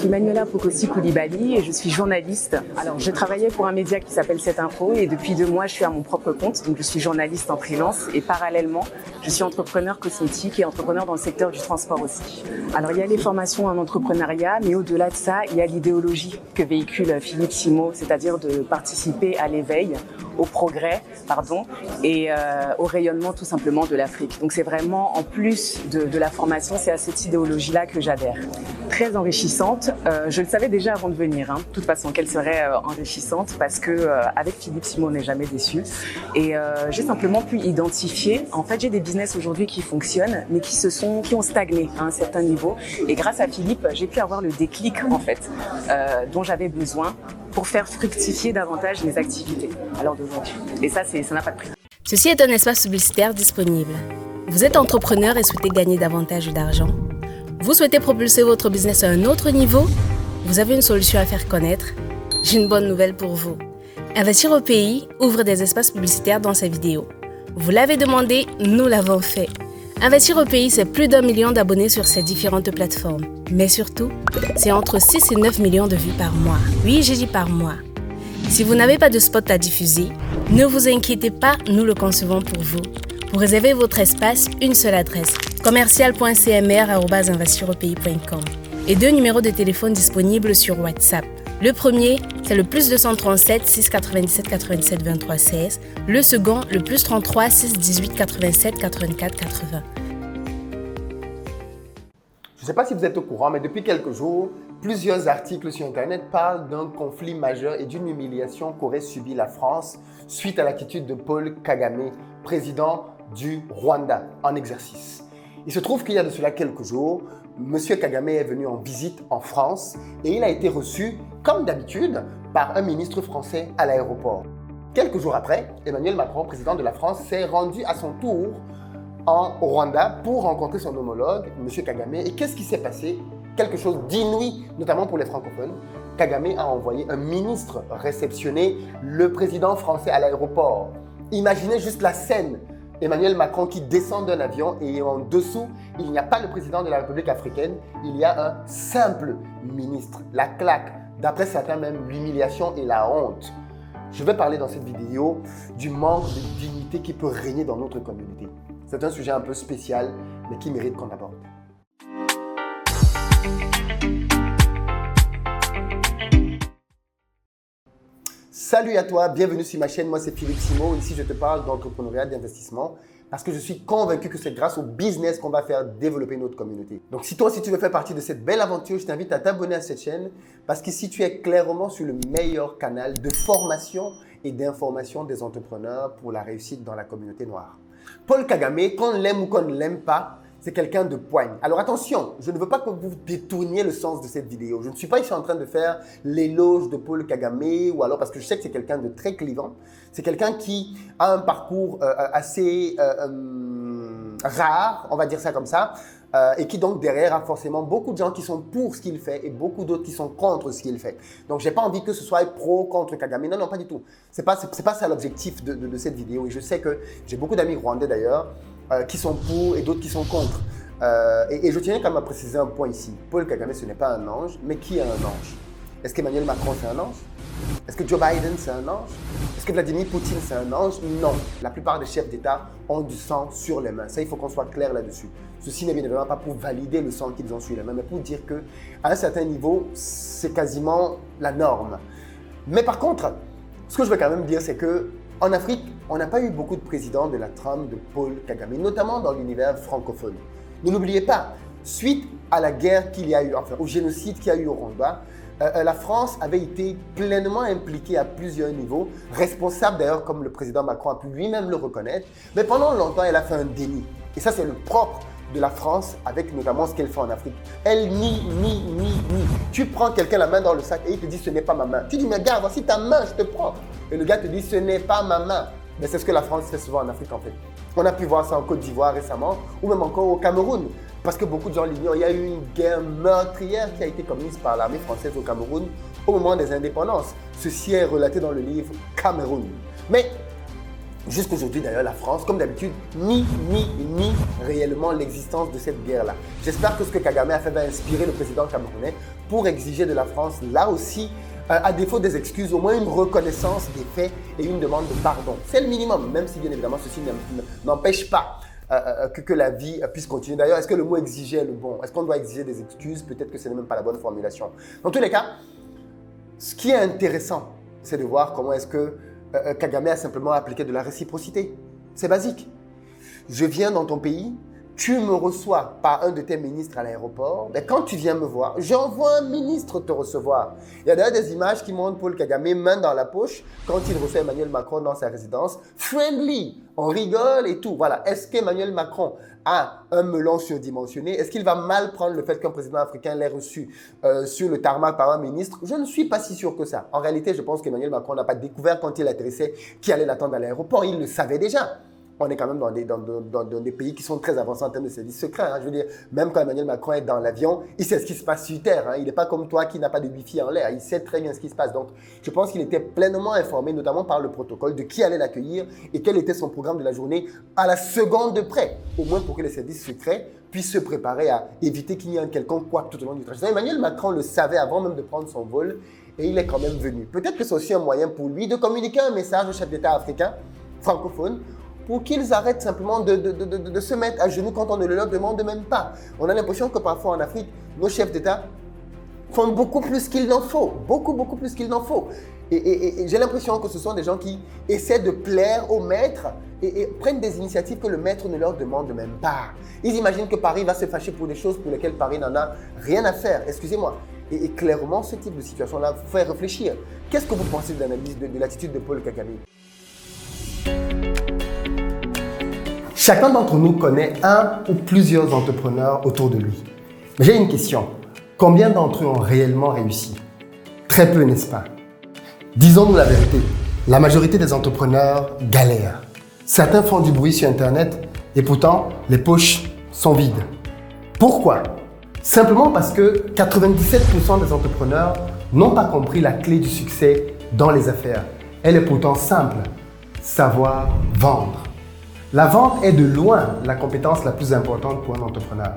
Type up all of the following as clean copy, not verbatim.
suis Manuela Pocosi Koulibaly et je suis journaliste. Alors, je travaillais pour un média qui s'appelle 7info et depuis 2 mois, je suis à mon propre compte. Donc, je suis journaliste en freelance et parallèlement, je suis entrepreneur cosmétique et entrepreneur dans le secteur du transport aussi. Alors, il y a les formations en entrepreneuriat, mais au-delà de ça, il y a l'idéologie que véhicule Philippe Simot, c'est-à-dire de participer à l'éveil, au progrès, et au rayonnement tout simplement de l'Afrique. Donc, c'est vraiment, en plus de la formation, c'est à cette idéologie-là que j'adhère. Très enrichissante. Je le savais déjà avant de venir, de toute façon, qu'elle serait enrichissante parce que avec Philippe Simot, on n'est jamais déçu. Et j'ai simplement pu identifier, en fait, j'ai des business aujourd'hui qui fonctionnent, mais qui ont stagné à un certain niveau. Et grâce à Philippe, j'ai pu avoir le déclic, en fait, dont j'avais besoin pour faire fructifier davantage mes activités à l'heure d'aujourd'hui. Et ça n'a pas de prix. Ceci est un espace publicitaire disponible. Vous êtes entrepreneur et souhaitez gagner davantage d'argent? Vous souhaitez propulser votre business à un autre niveau? Vous avez une solution à faire connaître? J'ai une bonne nouvelle pour vous. Investir au pays ouvre des espaces publicitaires dans ses vidéos. Vous l'avez demandé, nous l'avons fait. Investir au pays, c'est plus d'1 million d'abonnés sur ces différentes plateformes. Mais surtout, c'est entre 6 et 9 millions de vues par mois. Oui, j'ai dit par mois. Si vous n'avez pas de spot à diffuser, ne vous inquiétez pas, nous le concevons pour vous. Pour réserver votre espace, une seule adresse, commercial.cmr@investiropais.com et 2 numéros de téléphone disponibles sur WhatsApp. Le premier, c'est le +237 697 97 23 16. Le second, le +33 618 87 84 80. Je ne sais pas si vous êtes au courant, mais depuis quelques jours, plusieurs articles sur Internet parlent d'un conflit majeur et d'une humiliation qu'aurait subi la France suite à l'attitude de Paul Kagame, président du Rwanda en exercice. Il se trouve qu'il y a de cela quelques jours, M. Kagame est venu en visite en France et il a été reçu, comme d'habitude, par un ministre français à l'aéroport. Quelques jours après, Emmanuel Macron, président de la France, s'est rendu à son tour au Rwanda pour rencontrer son homologue, M. Kagame. Et qu'est-ce qui s'est passé? Quelque chose d'inouï, notamment pour les francophones. Kagame a envoyé un ministre réceptionner le président français à l'aéroport. Imaginez juste la scène. Emmanuel Macron qui descend d'un avion et en dessous, il n'y a pas le président de la République africaine, il y a un simple ministre. La claque, d'après certains même l'humiliation et la honte. Je vais parler dans cette vidéo du manque de dignité qui peut régner dans notre communauté. C'est un sujet un peu spécial, mais qui mérite qu'on aborde. Salut à toi, bienvenue sur ma chaîne, moi c'est Philippe Simot. Ici je te parle d'entrepreneuriat, d'investissement parce que je suis convaincu que c'est grâce au business qu'on va faire développer notre communauté. Donc si toi aussi tu veux faire partie de cette belle aventure, je t'invite à t'abonner à cette chaîne parce qu'ici tu es clairement sur le meilleur canal de formation et d'information des entrepreneurs pour la réussite dans la communauté noire. Paul Kagame, qu'on l'aime ou qu'on ne l'aime pas, c'est quelqu'un de poigne. Alors attention, je ne veux pas que vous détourniez le sens de cette vidéo. Je ne suis pas ici en train de faire l'éloge de Paul Kagame ou alors parce que je sais que c'est quelqu'un de très clivant. C'est quelqu'un qui a un parcours assez rare, on va dire ça comme ça, et qui donc derrière a forcément beaucoup de gens qui sont pour ce qu'il fait et beaucoup d'autres qui sont contre ce qu'il fait. Donc j'ai pas envie que ce soit pro contre Kagame. Non, non, pas du tout. C'est pas ça l'objectif de cette vidéo. Et je sais que j'ai beaucoup d'amis rwandais d'ailleurs, qui sont pour et d'autres qui sont contre. Et je tiens quand même à préciser un point ici. Paul Kagame, ce n'est pas un ange, mais qui est un ange? Est-ce qu'Emmanuel Macron, c'est un ange? Est-ce que Joe Biden, c'est un ange? Est-ce que Vladimir Poutine, c'est un ange? Non. La plupart des chefs d'État ont du sang sur les mains. Ça, il faut qu'on soit clair là-dessus. Ceci n'est bien évidemment pas pour valider le sang qu'ils ont sur les mains, mais pour dire qu'à un certain niveau, c'est quasiment la norme. Mais par contre, ce que je veux quand même dire, c'est qu'en Afrique, on n'a pas eu beaucoup de présidents de la trame de Paul Kagame, notamment dans l'univers francophone. Ne l'oubliez pas, suite à la guerre qu'il y a eu, enfin au génocide qu'il y a eu au Rwanda, la France avait été pleinement impliquée à plusieurs niveaux, responsable d'ailleurs comme le président Macron a pu lui-même le reconnaître, mais pendant longtemps elle a fait un déni. Et ça c'est le propre de la France avec notamment ce qu'elle fait en Afrique. Elle nie. Tu prends quelqu'un la main dans le sac et il te dit ce n'est pas ma main. Tu dis mais gars, voici ta main, je te prends. Et le gars te dit ce n'est pas ma main. Mais c'est ce que la France fait souvent en Afrique en fait. On a pu voir ça en Côte d'Ivoire récemment ou même encore au Cameroun. Parce que beaucoup de gens l'ignorent, il y a eu une guerre meurtrière qui a été commise par l'armée française au Cameroun au moment des indépendances. Ceci est relaté dans le livre Cameroun. Mais Jusqu'aujourd'hui d'ailleurs, la France, comme d'habitude, nie réellement l'existence de cette guerre-là. J'espère que ce que Kagame a fait va inspirer le président camerounais pour exiger de la France, là aussi, à défaut des excuses, au moins une reconnaissance des faits et une demande de pardon. C'est le minimum, même si bien évidemment ceci n'empêche pas que la vie puisse continuer. D'ailleurs, est-ce que le mot exiger est le bon? Est-ce qu'on doit exiger des excuses? Peut-être que ce n'est même pas la bonne formulation. Dans tous les cas, ce qui est intéressant, c'est de voir comment est-ce que Kagame a simplement appliqué de la réciprocité. C'est basique. Je viens dans ton pays, tu me reçois par un de tes ministres à l'aéroport. Mais quand tu viens me voir, j'envoie un ministre te recevoir. Il y a d'ailleurs des images qui montrent Paul Kagame main dans la poche quand il reçoit Emmanuel Macron dans sa résidence. Friendly, on rigole et tout. Voilà. Est-ce qu'Emmanuel Macron a un melon surdimensionné? Est-ce qu'il va mal prendre le fait qu'un président africain l'ait reçu sur le tarmac par un ministre? Je ne suis pas si sûr que ça. En réalité, je pense qu'Emmanuel Macron n'a pas découvert quand il atterrissait qui allait l'attendre à l'aéroport. Il le savait déjà. On est quand même dans des pays qui sont très avancés en termes de services secrets. Hein. Je veux dire, même quand Emmanuel Macron est dans l'avion, il sait ce qui se passe sur Terre. Hein. Il n'est pas comme toi qui n'a pas de Wi-Fi en l'air. Il sait très bien ce qui se passe. Donc, je pense qu'il était pleinement informé, notamment par le protocole, de qui allait l'accueillir et quel était son programme de la journée à la seconde près. Au moins pour que les services secrets puissent se préparer à éviter qu'il y ait un quelconque couac tout au long du trajet. Emmanuel Macron le savait avant même de prendre son vol et il est quand même venu. Peut-être que c'est aussi un moyen pour lui de communiquer un message au chef d'État africain, francophone, pour qu'ils arrêtent simplement de se mettre à genoux quand on ne le leur demande même pas. On a l'impression que parfois en Afrique, nos chefs d'État font beaucoup plus qu'il n'en faut. Beaucoup plus qu'il n'en faut. Et j'ai l'impression que ce sont des gens qui essaient de plaire au maître et prennent des initiatives que le maître ne leur demande même pas. Ils imaginent que Paris va se fâcher pour des choses pour lesquelles Paris n'en a rien à faire. Excusez-moi. Et clairement, ce type de situation-là vous fait réfléchir. Qu'est-ce que vous pensez de l'analyse de l'attitude de Paul Kagame? Chacun d'entre nous connaît un ou plusieurs entrepreneurs autour de lui. Mais j'ai une question. Combien d'entre eux ont réellement réussi? Très peu, n'est-ce pas? Disons-nous la vérité. La majorité des entrepreneurs galèrent. Certains font du bruit sur Internet et pourtant, les poches sont vides. Pourquoi? Simplement parce que 97% des entrepreneurs n'ont pas compris la clé du succès dans les affaires. Elle est pourtant simple. Savoir vendre. La vente est de loin la compétence la plus importante pour un entrepreneur.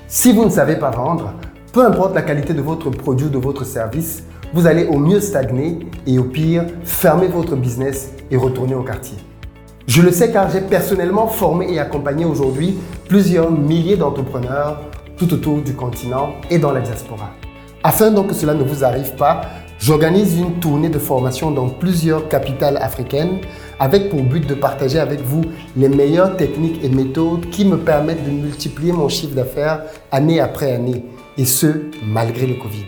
Si vous ne savez pas vendre, peu importe la qualité de votre produit ou de votre service, vous allez au mieux stagner et au pire, fermer votre business et retourner au quartier. Je le sais car j'ai personnellement formé et accompagné aujourd'hui plusieurs milliers d'entrepreneurs tout autour du continent et dans la diaspora. Afin donc que cela ne vous arrive pas, j'organise une tournée de formation dans plusieurs capitales africaines avec pour but de partager avec vous les meilleures techniques et méthodes qui me permettent de multiplier mon chiffre d'affaires année après année, et ce, malgré le Covid.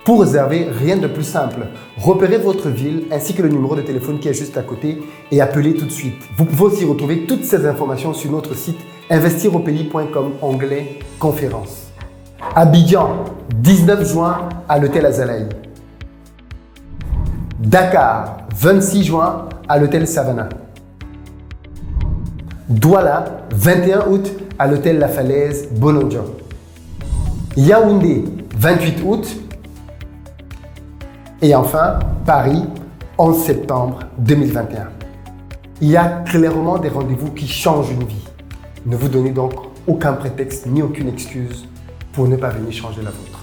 Pour réserver, rien de plus simple. Repérez votre ville ainsi que le numéro de téléphone qui est juste à côté et appelez tout de suite. Vous pouvez aussi retrouver toutes ces informations sur notre site investiraupays.com onglet conférence. Abidjan, 19 juin à l'hôtel Azalaï. Dakar, 26 juin à l'hôtel Savannah. Douala, 21 août à l'hôtel La Falaise, Bonodjo. Yaoundé, 28 août. Et enfin, Paris, 11 septembre 2021. Il y a clairement des rendez-vous qui changent une vie. Ne vous donnez donc aucun prétexte ni aucune excuse pour ne pas venir changer la vôtre.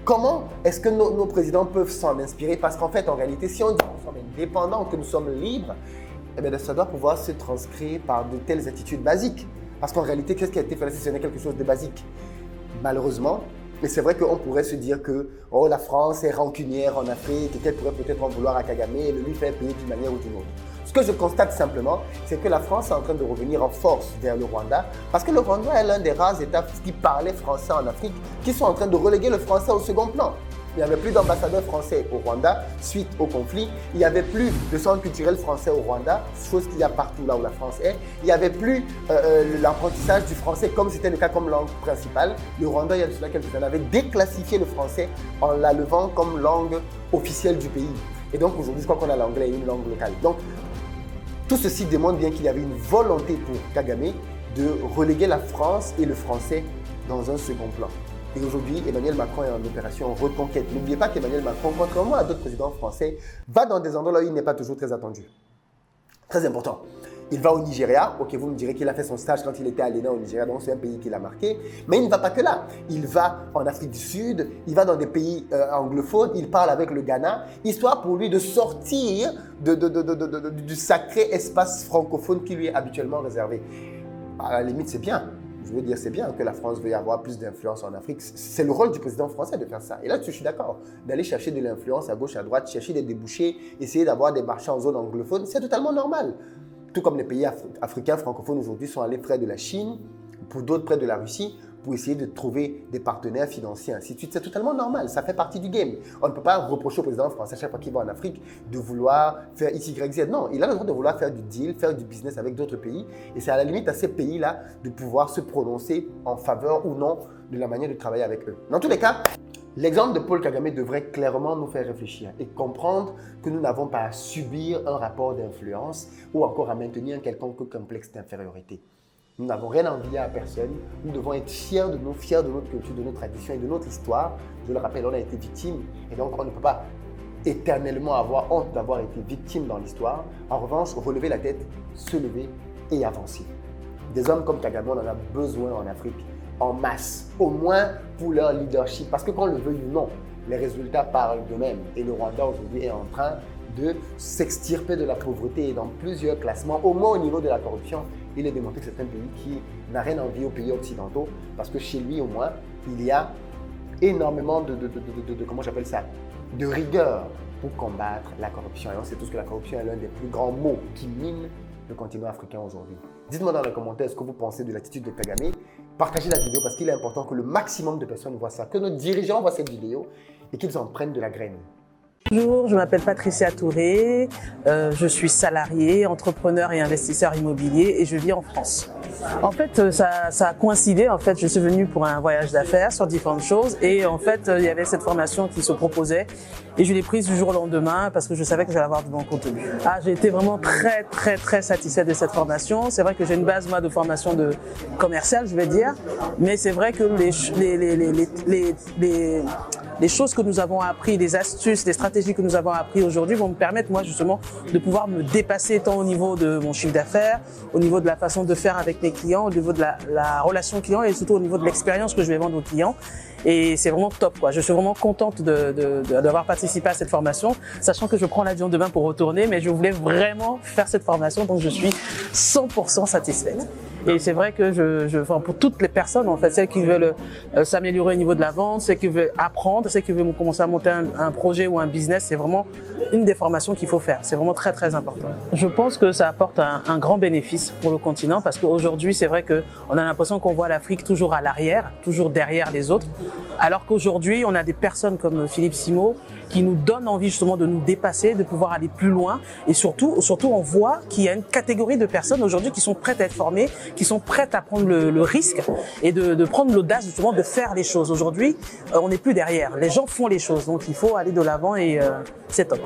Comment est-ce que nos présidents peuvent s'en inspirer? Parce qu'en fait, en réalité, si on dit que nous sommes indépendants, que nous sommes libres, eh bien, ça doit pouvoir se transcrire par de telles attitudes basiques. Parce qu'en réalité, qu'est-ce qui a été fait là si ce n'est quelque chose de basique? Malheureusement, mais c'est vrai qu'on pourrait se dire que oh, la France est rancunière en Afrique et qu'elle pourrait peut-être en vouloir à Kagame et le lui faire payer d'une manière ou d'une autre. Ce que je constate simplement, c'est que la France est en train de revenir en force vers le Rwanda parce que le Rwanda est l'un des rares États qui parlaient français en Afrique qui sont en train de reléguer le français au second plan. Il n'y avait plus d'ambassadeurs français au Rwanda suite au conflit. Il n'y avait plus de centre culturel français au Rwanda, chose qu'il y a partout là où la France est. Il n'y avait plus l'apprentissage du français comme c'était le cas comme langue principale. Le Rwanda, il y a de cela quelques années, avait déclassifié le français en la levant comme langue officielle du pays. Et donc aujourd'hui, je crois qu'on a l'anglais et une langue locale. Donc, tout ceci démontre bien qu'il y avait une volonté pour Kagame de reléguer la France et le français dans un second plan. Et aujourd'hui, Emmanuel Macron est en opération reconquête. N'oubliez pas qu'Emmanuel Macron, contrairement à d'autres présidents français, va dans des endroits là où il n'est pas toujours très attendu. Très important. Il va au Nigeria. Ok, vous me direz qu'il a fait son stage quand il était à l'ENA au Nigeria, donc c'est un pays qu'il a marqué. Mais il ne va pas que là. Il va en Afrique du Sud, il va dans des pays anglophones, il parle avec le Ghana, histoire pour lui de sortir du sacré espace francophone qui lui est habituellement réservé. À la limite, c'est bien. Je veux dire, c'est bien que la France veuille avoir plus d'influence en Afrique. C'est le rôle du président français de faire ça. Et là, je suis d'accord. D'aller chercher de l'influence à gauche, à droite, chercher des débouchés, essayer d'avoir des marchés en zone anglophone, c'est totalement normal. Tout comme les pays africains francophones aujourd'hui sont allés près de la Chine, pour d'autres près de la Russie, pour essayer de trouver des partenaires financiers, ainsi de suite. C'est totalement normal, ça fait partie du game. On ne peut pas reprocher au président français chaque fois qu'il va en Afrique de vouloir faire X, Y, Z. Non, il a le droit de vouloir faire du deal, faire du business avec d'autres pays. Et c'est à la limite à ces pays-là de pouvoir se prononcer en faveur ou non de la manière de travailler avec eux. Dans tous les cas, l'exemple de Paul Kagame devrait clairement nous faire réfléchir et comprendre que nous n'avons pas à subir un rapport d'influence ou encore à maintenir un quelconque complexe d'infériorité. Nous n'avons rien à envier à personne. Nous devons être fiers de nous, fiers de notre culture, de notre tradition et de notre histoire. Je le rappelle, on a été victime et donc on ne peut pas éternellement avoir honte d'avoir été victime dans l'histoire. En revanche, relever la tête, se lever et avancer. Des hommes comme Kagame, on en a besoin en Afrique, en masse, au moins pour leur leadership. Parce que qu'on le veuille ou non, les résultats parlent d'eux-mêmes. Et le Rwanda aujourd'hui est en train de s'extirper de la pauvreté et dans plusieurs classements, au moins au niveau de la corruption. Il est démontré que c'est un pays qui n'a rien à envier aux pays occidentaux parce que chez lui, au moins, il y a énormément comment j'appelle ça, de rigueur pour combattre la corruption. Et on sait tous que la corruption est l'un des plus grands maux qui mine le continent africain aujourd'hui. Dites-moi dans les commentaires ce que vous pensez de l'attitude de Kagame. Partagez la vidéo parce qu'il est important que le maximum de personnes voient ça, que nos dirigeants voient cette vidéo et qu'ils en prennent de la graine. Bonjour, je m'appelle Patricia Touré, je suis salariée, entrepreneur et investisseur immobilier et je vis en France. En fait, ça a coïncidé. En fait, je suis venue pour un voyage d'affaires sur différentes choses et en fait, il y avait cette formation qui se proposait et je l'ai prise du jour au lendemain parce que je savais que j'allais avoir du bon contenu. J'ai été vraiment très satisfaite de cette formation. C'est vrai que j'ai une base moi de formation de commerciale, je vais dire, mais c'est vrai que les choses que nous avons appris, les astuces, les stratégies que nous avons appris aujourd'hui vont me permettre moi justement de pouvoir me dépasser tant au niveau de mon chiffre d'affaires, au niveau de la façon de faire avec mes clients, au niveau de la relation client et surtout au niveau de l'expérience que je vais vendre aux clients. Et c'est vraiment top, quoi. Je suis vraiment contente d'avoir participé à cette formation, sachant que je prends l'avion demain pour retourner, mais je voulais vraiment faire cette formation, donc je suis 100% satisfaite. Et c'est vrai que pour toutes les personnes, en fait, celles qui veulent s'améliorer au niveau de la vente, celles qui veulent apprendre, celles qui veulent commencer à monter un projet ou un business, c'est vraiment une des formations qu'il faut faire. C'est vraiment très important. Je pense que ça apporte un grand bénéfice pour le continent parce qu'aujourd'hui, c'est vrai qu'on a l'impression qu'on voit l'Afrique toujours à l'arrière, toujours derrière les autres. Alors qu'aujourd'hui, on a des personnes comme Philippe Simo qui nous donnent envie justement de nous dépasser, de pouvoir aller plus loin. Et surtout, on voit qu'il y a une catégorie de personnes aujourd'hui qui sont prêtes à être formées, qui sont prêtes à prendre le risque et de prendre l'audace justement de faire les choses. Aujourd'hui, on n'est plus derrière. Les gens font les choses, donc il faut aller de l'avant et c'est top.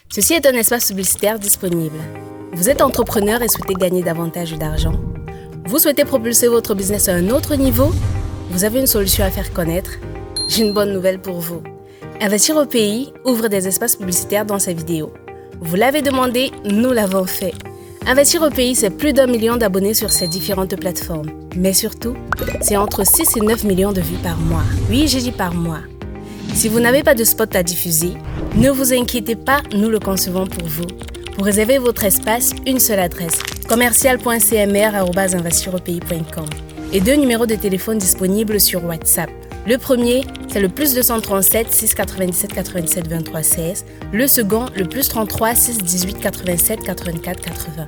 Ceci est un espace publicitaire disponible. Vous êtes entrepreneur et souhaitez gagner davantage d'argent? Vous souhaitez propulser votre business à un autre niveau? Vous avez une solution à faire connaître? J'ai une bonne nouvelle pour vous. Investir au pays ouvre des espaces publicitaires dans sa vidéo. Vous l'avez demandé, nous l'avons fait. Investir au pays, c'est plus d'1 million d'abonnés sur ces différentes plateformes. Mais surtout, c'est entre 6 et 9 millions de vues par mois. Oui, j'ai dit par mois. Si vous n'avez pas de spot à diffuser, ne vous inquiétez pas, nous le concevons pour vous. Pour réserver votre espace, une seule adresse, commercial.cmr@investiraupays.com et 2 numéros de téléphone disponibles sur WhatsApp. Le premier, c'est le +237 697 97 23 16. Le second, le +33 618 87 84 80.